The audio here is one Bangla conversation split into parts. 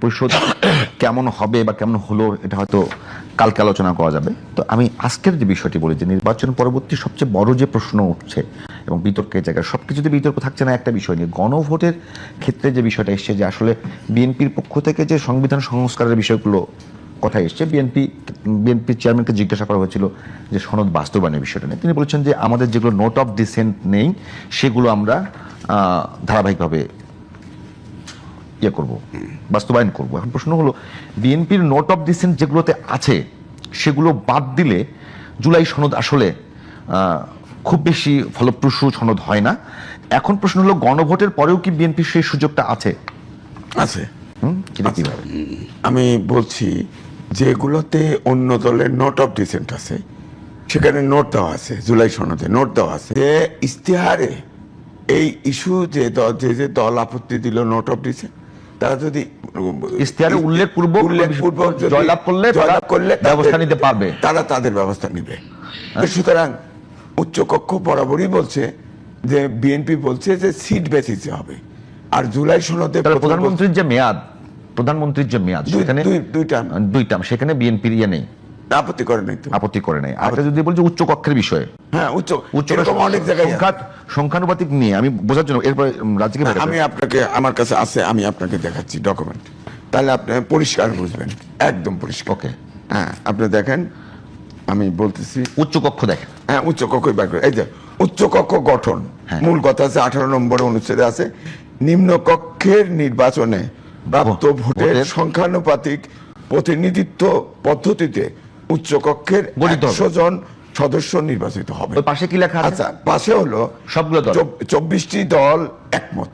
পরিষদ কেমন হবে বা কেমন হলো এটা হয়তো কালকে আলোচনা করা যাবে। তো আমি আজকের যে বিষয়টি বলি যে নির্বাচন পরবর্তী সবচেয়ে বড় যে প্রশ্ন উঠছে এবং বিতর্কের জায়গায় সবকিছুতে বিতর্ক থাকছে না একটা বিষয় নিয়ে, গণভোটের ক্ষেত্রে যে বিষয়টা এসছে যে আসলে বিএনপির পক্ষ থেকে যে সংবিধান সংস্কারের বিষয়গুলো কথা এসছে, বিএনপি চেয়ারম্যানকে জিজ্ঞাসা করা হয়েছিল যে সনদ বাস্তবায়নের বিষয়টা নিয়ে। তিনি বলেছেন যে আমাদের যেগুলো নোট অফ ডিসেন্ট নেই সেগুলো আমরা ধারাবাহিকভাবে করব, বাস্তবায়ন করব। এখন প্রশ্ন হলো বিএনপির নোট অফ ডিসেন্ট যেগুলোতে আছে সেগুলো বাদ দিলে জুলাই সনদ আসলে খুব বেশি ফলপ্রসূ সনদ হয় না। এখন প্রশ্ন হলো গণভোটের পরেও কি বিএনপির সেই সুযোগটা আছে? আছে। কিভাবে? আমি বলছি যেগুলোতে অন্য দলের নোট অফ ডিসেন্ট আছে সেখানে নোট দেওয়া আছে, জুলাই সনদে নোট দেওয়া আছে যে ইশতেহারে এই ইস্যু যে দল আপত্তি দিল নোট অফ ডিসেন্ট, তারা যদি ইশতেহারে উল্লেখপূর্বক জয়লাভ করলে ব্যবস্থা নিতে পারবে, তারা তাদের ব্যবস্থা নিবে। সুতরাং উচ্চকক্ষ বরাবরই বলছে যে বিএনপি বলছে যে সিট বেসিসে হবে। আর জুলাই সনদে প্রধানমন্ত্রীর যে মেয়াদ সেখানে দুই টার্ম, সেখানে বিএনপির নেই, আপত্তি করে নাই। আর যদি বলছি উচ্চ কক্ষের বিষয়ে, হ্যাঁ উচ্চ অনেক জায়গায় সংখ্যানুপাতিক নিয়ে আমি বোঝার জন্য এরপরে রাজ্যকে আমি আপনাকে, আমার কাছে আছে, আমি আপনাকে দেখাচ্ছি ডকুমেন্ট, তাহলে আপনি পরিষ্কার বুঝবেন, একদম পরিষ্কার। ওকে, হ্যাঁ আপনি দেখেন, আমি বলতেছি উচ্চ কক্ষ দেখেন। হ্যাঁ উচ্চ কক্ষ, এই যে উচ্চ কক্ষ গঠন, মূল কথা আছে 18 নম্বর অনুচ্ছেদে আছে, নিম্ন কক্ষের নির্বাচনে প্রাপ্ত ভোটের সংখ্যানুপাতিক প্রতিনিধিত্ব পদ্ধতিতে উচ্চ কক্ষের 100 জন সদস্য নির্বাচিত হবে। পাশে কি লেখা আছে? আচ্ছা, পাশে হলো সবগুলো দল, 24টি দল একমত।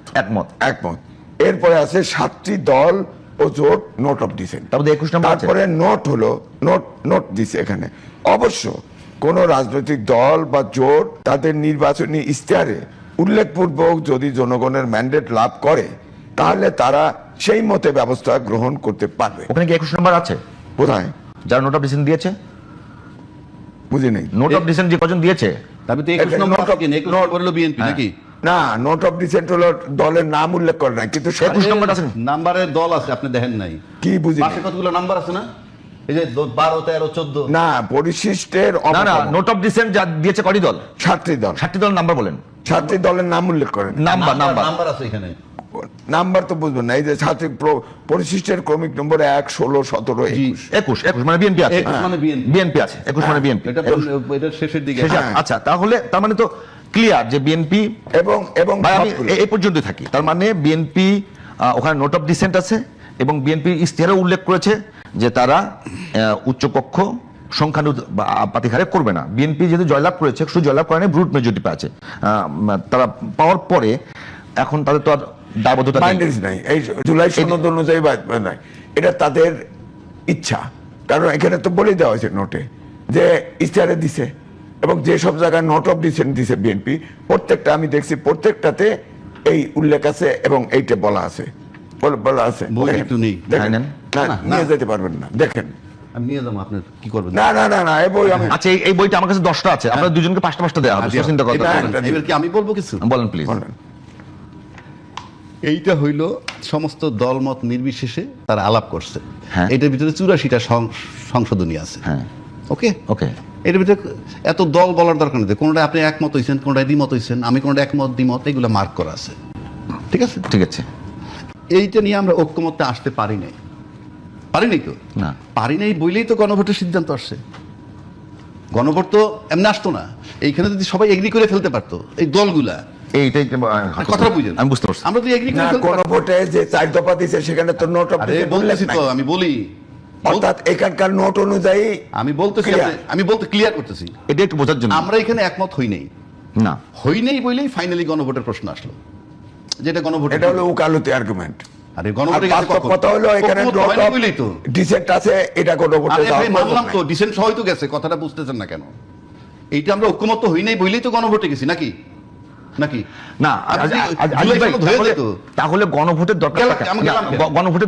এরপরে আছে 7টি দল ও জোট নোট অফ ডিসেন্ট। তারপরে নোট হলো নোট দিছে এখানে। অবশ্য কোন রাজনৈতিক দল বা জোট তাদের নির্বাচনী ইশতেহারে উল্লেখপূর্বক যদি জনগণের ম্যান্ডেট লাভ করে তাহলে তারা সেই মতে ব্যবস্থা গ্রহণ করতে পারবে। ওখানে কি 21 নম্বর আছে? কোথায়? যারা নোট অফ ডিসেন্ট দিয়েছে, বুঝি নেই। নোট অফ ডিসেন্ট যে কজন দিয়েছে, তবে তো 21 নম্বর হলো বিএনপি নাকি? না, নোট অফ ডিসেন্ট হলো দলের নাম উল্লেখ করে নাই, কিন্তু 21 নম্বর আছে, নাম্বারের দল আছে, আপনি দেখেন নাই? কি বুঝি পাশে কতগুলো নাম্বার আছে না, এই যে 12 13 14। না, পরিশিষ্টের না নোট অফ ডিসেন্ট যা দিয়েছে কয়টি দল? 7টি দল। 7টি দল নাম্বার বলেন। 7টি দলের নাম উল্লেখ করেন। নাম্বার আছে এখানে, নাম্বার তো বুঝবেন না। এই যে পরিশিষ্টের ক্রমিক নম্বর 1 16 17 21 মানে বিএনপি আছে, বিএনপি আছে 21 মানে বিএনপি, এটা শেষের দিকে। আচ্ছা, তাহলে তার মানে তো ক্লিয়ার যে বিএনপি এবং আমি এই পর্যন্ত থাকি। তার মানে বিএনপি ওখানে নোট অফ ডিসেন্ট আছে এবং বিএনপি ইশতেহারে উল্লেখ করেছে যে তারা উচ্চকক্ষ সংখ্যানুপাতিক হারে করবে না। বিএনপি যেহেতু জয়লাভ করেছে, শুধু জয়লাভ করে নাই, ব্রুট মেজরিটি পেয়েছে, তারা পাওয়ার পরে এখন তাদের তো আর দায়বদ্ধতা নাই, এই জুলাই সনদ অনুযায়ী নাই, এটা তাদের ইচ্ছা। কারণ এখানে তো বলে দেওয়া হয়েছে নোটে যে ইশতেহারে দিছে, এবং যে সব জায়গায় নোট অফ ডিসেন্ট দিছে বিএনপি, প্রত্যেকটা আমি দেখছি প্রত্যেকটাতে এই উল্লেখ আছে এবং এইটা বলা আছে, নিয়ে যেতে পারবেন না, দেখেন। আমি নিয়ে যাবো, আপনার কি করবেন? না এই বই আমি, আচ্ছা এই বইটা আমার কাছে 10টা আছে, আপনাদের দুজনকে 5টা দেওয়া হবে। চিন্তা করতে এবার কি আমি বলবো কিছু? বলেন প্লিজ। এইটা হইল সমস্ত দলমত নির্বিশেষে তারা আলাপ করছে। এটার ভিতরে 84টা সংশোধনী আছে। ওকে, এটার ভিতরে এত দল বলার দরকার নেই, কোনটা আপনি একমত হয়েছেন, কোনটা দ্বিমত হয়েছেন, আমি কোনটা একমত দ্বিমত, এগুলো মার্ক করা আছে। ঠিক আছে। এইটা নিয়ে আমরা ঐক্যমত্যে আসতে পারি নাই তো, না পারি নাই বলেই তো গণভোটের সিদ্ধান্ত আসছে। গণভোট তো এমনি আসতো না, এইখানে যদি সবাই এগ্রি করে ফেলতে পারতো এই দলগুলা, আমরা তো এগ্রি করে গণভোটে যে 4 দফা দিয়েছে সেখানে তো নোট অফ ডিসেন্ট বলেছি তো, আমি বলি অর্থাৎ এখানকার নোট অনুযায়ী আমি বলতে ক্লিয়ার করতেছি, এটা একটু বোঝার জন্য। আমরা এখানে একমত হই নাই বলেই ফাইনালি গণভোটের প্রশ্ন আসলো, যেটা গণভোট, এটা হলো উকালতি আর্গুমেন্ট। আরে গণভোটের কথা হলো এখানে নোট অফ ডিসেন্ট আছে, এটা গণভোটে মানলাম তো, ডিসেন্ট সবাই তো গেছে, কথাটা বুঝতেছেন না কেন? এইটা আমরা ঐক্যমত হই নাই বলেই তো গণভোটে গেছি নাকি? না, তাহলে গণভোটের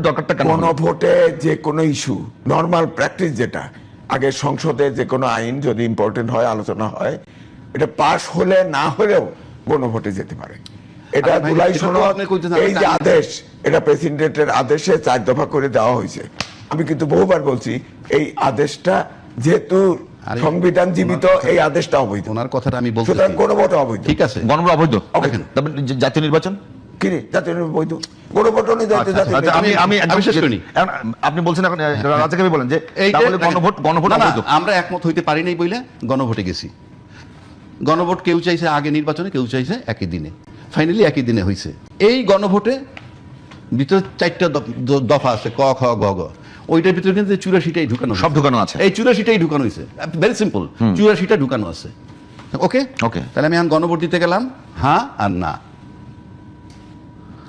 দরকারটা কেন? গণভোটে যে কোনো ইস্যু, নরমাল প্র্যাকটিস যেটা, আগে সংসদে যে কোনো আইন যদি ইম্পর্টেন্ট হয়, আলোচনা হয়, এটা পাস হলে না হলেও গণভোটে যেতে পারে। এটা জুলাই সনদ, এই যে আদেশ, এটা প্রেসিডেন্টের আদেশে 4 দফা করে দেওয়া হয়েছে। আমি কিন্তু বহুবার বলছি এই আদেশটা যেহেতু সংবিধান জীবিত, এই আদেশটা অবৈধ। ওনার কথাটা আমি বলছি, সুতরাং গণভোট অবৈধ। ঠিক আছে, গণভোট অবৈধ। দেখেন জাতীয় নির্বাচন কি রে, জাতীয় নির্বাচন বৈধ, গণভোট অনুযায়ী জাতীয় আচ্ছা, আমি শেষ করিনি। আপনি বলছেন এখন রাজাকে বলেন যে তাহলে গণভোট অবৈধ। আমরা একমত হইতে পারি নাই বলে গণভোটে গেছি। গণভোট কেউ চাইছে আগে নির্বাচনে, কেউ চাইছে একই দিনে, ফাইনালি একই দিনে হয়েছে। এই গণভোটে ভিতরে 4টা দফা আছে, ক খ গ ঘ। ওইটার ভিতরে কিন্তু 84টাই ঢুকানো, সব ঢুকানো আছে। এই 84টাই ঢুকানো হয়েছে, ভেরি সিম্পল, 84টা ঢুকানো আছে। ওকে ওকে, তাহলে আমি এখন গণভোট দিতে গেলাম, হ্যাঁ আর না,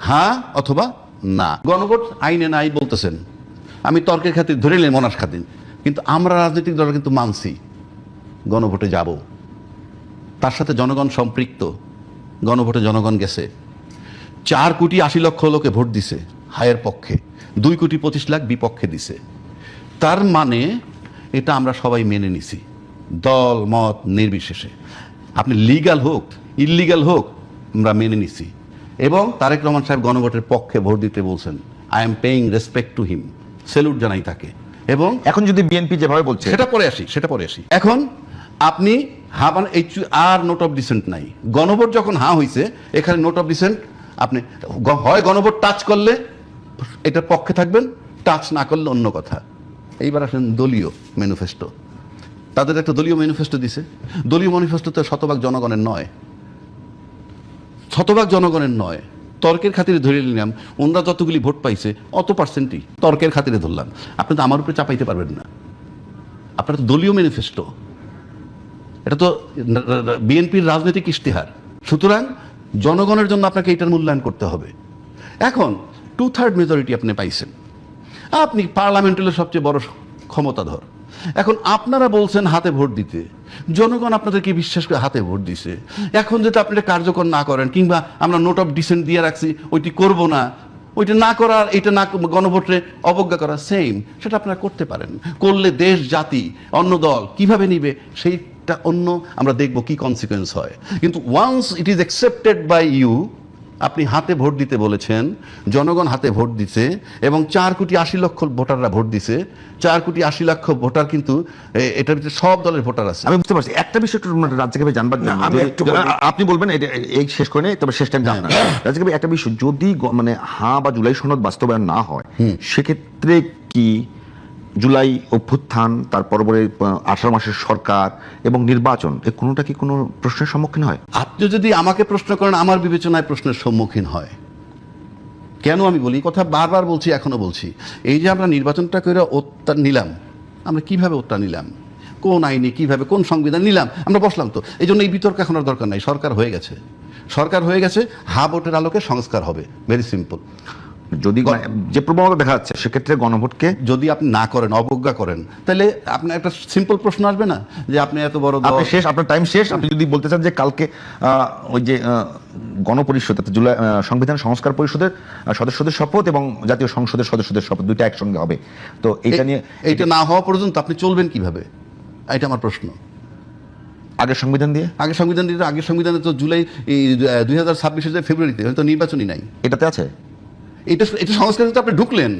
হ্যাঁ অথবা না। গণভোট আইনে নাই বলতেছেন, আমি তর্কের খাতির ধরে নিলাম মনার খাতির, কিন্তু আমরা রাজনৈতিক দল কিন্তু মানছি গণভোটে যাব, তার সাথে জনগণ সম্পৃক্ত। গণভোটে জনগণ গেছে, 4 কোটি 80 লক্ষ লোকে ভোট দিছে হায়ের পক্ষে, 2 কোটি 25 লাখ বিপক্ষে দিছে। তার মানে এটা আমরা সবাই মেনে নিছি, দল মত নির্বিশেষে। আপনি লিগ্যাল হোক ইললিগ্যাল হোক, আমরা মেনে নিছি। এবং তারেক রহমান সাহেব গণভোটের পক্ষে ভোট দিতে বলছেন। I am paying respect to him, salute জানাই তাকে। এবং এখন যদি বিএনপি যেভাবে বলছে, সেটা পরে আসি। এখন আপনি এই আর নোট অফ ডিসেন্ট নাই। গণভোট যখন হয়েছে, এখানে নোট অফ ডিসেন্ট, আপনি হয় গণভোট টাচ করলে এটার পক্ষে থাকবেন, টাচ না করলে অন্য কথা। এইবার আসেন দলীয় ম্যানিফেস্টো। তাদের একটা দলীয় ম্যানিফেস্টো দিছে। দলীয় ম্যানিফেস্টো তো শতভাগ জনগণের নয়, তর্কের খাতিরে ধরে নিলাম। ওনারা যতগুলি ভোট পাইছে অত পার্সেন্টই তর্কের খাতিরে ধরলাম। আপনি তো আমার উপরে চাপাইতে পারবেন না, আপনার তো দলীয় ম্যানিফেস্টো, এটা তো বিএনপির রাজনৈতিক ইশতেহার। সুতরাং জনগণের জন্য আপনাকে এটার মূল্যায়ন করতে হবে। এখন 2/3 মেজরিটি আপনি পাইছেন, আপনি পার্লামেন্টের সবচেয়ে বড় ক্ষমতাধর। এখন আপনারা বলছেন হাতে ভোট দিতে, জনগণ আপনাদেরকে বিশ্বাস করে হাতে ভোট দিছে। এখন যদি আপনি এটা কার্যকর না করেন, কিংবা আমরা নোট অফ ডিসেন্ট দিয়ে রাখছি ওইটি করব না, ওইটা না করার, এটা না গণভোটে অবজ্ঞা করা, সেম সেটা আপনারা করতে পারেন। করলে দেশ জাতি অন্য দল কিভাবে নিবে সেইটা অন্য, আমরা দেখব কি কনসিকুয়েন্স হয়। কিন্তু once it is accepted by you, আপনি হাতে ভোট দিতে বলেছেন, জনগণ হাতে ভোট দিছে, এবং 4 কোটি 80 লক্ষ ভোটাররা ভোট দিছে। 4 কোটি 80 লক্ষ ভোটার কিন্তু এটার ভিতরে সব দলের ভোটার আছে। আমি বুঝতে পারছি। একটা বিষয় একটু রাজ্যকে জানবার জন্য আপনি বলবেন, এই শেষ করে নেই, তবে শেষ টাইম জান না রাজ্যকে একটা বিষয়, যদি মানে বা জুলাই সনদ বাস্তবায়ন না হয়, সেক্ষেত্রে কি জুলাই অভ্যুত্থান, তার পরবর্তী 18 মাসের সরকার এবং নির্বাচন, এই কোনোটা কি কোনো প্রশ্নের সম্মুখীন হয়? আপনি যদি আমাকে প্রশ্ন করেন, আমার বিবেচনায় প্রশ্নের সম্মুখীন হয়। কেন আমি বলি, কথা বারবার বলছি, এখনো বলছি, এই যে আমরা নির্বাচনটা করে ওত্তার নিলাম, আমরা কিভাবে ওত্তার নিলাম, কোন আইনে, কিভাবে, কোন সংবিধান নিলাম, আমরা বসলাম তো। এই জন্য এই বিতর্ক এখন আর দরকার নাই। সরকার হয়ে গেছে, ভোটের আলোকে সংস্কার হবে, ভেরি সিম্পল। যদি যে প্রবণতা দেখা যাচ্ছে, সেক্ষেত্রে গণভোটকে যদি আপনি না করেন, অবজ্ঞা করেন, তাহলে আপনার একটা সিম্পল প্রশ্ন আসবে না যে আপনি এত বড় শেষ, আপনার টাইম শেষ। আপনি যদি বলতে চান যে কালকে ওই যে গণপরিষদ, জুলাই সংবিধান সংস্কার পরিষদের সদস্যদের শপথ এবং জাতীয় সংসদের সদস্যদের শপথ দুইটা একসঙ্গে হবে, তো এটা নিয়ে, এইটা না হওয়া পর্যন্ত আপনি চলবেন কিভাবে, এটা আমার প্রশ্ন। আগের সংবিধান সংবিধানে তো জুলাই 2026 ফেব্রুয়ারিতে হয়তো নির্বাচনই নাই, এটাতে আছে। এটা সংস্কার আপনি ঢুকলেন,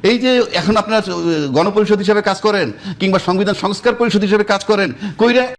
এই যে এখন আপনার গণপরিষদ হিসেবে কাজ করেন, কিংবা সংবিধান সংস্কার পরিষদ হিসেবে কাজ করেন, কইরা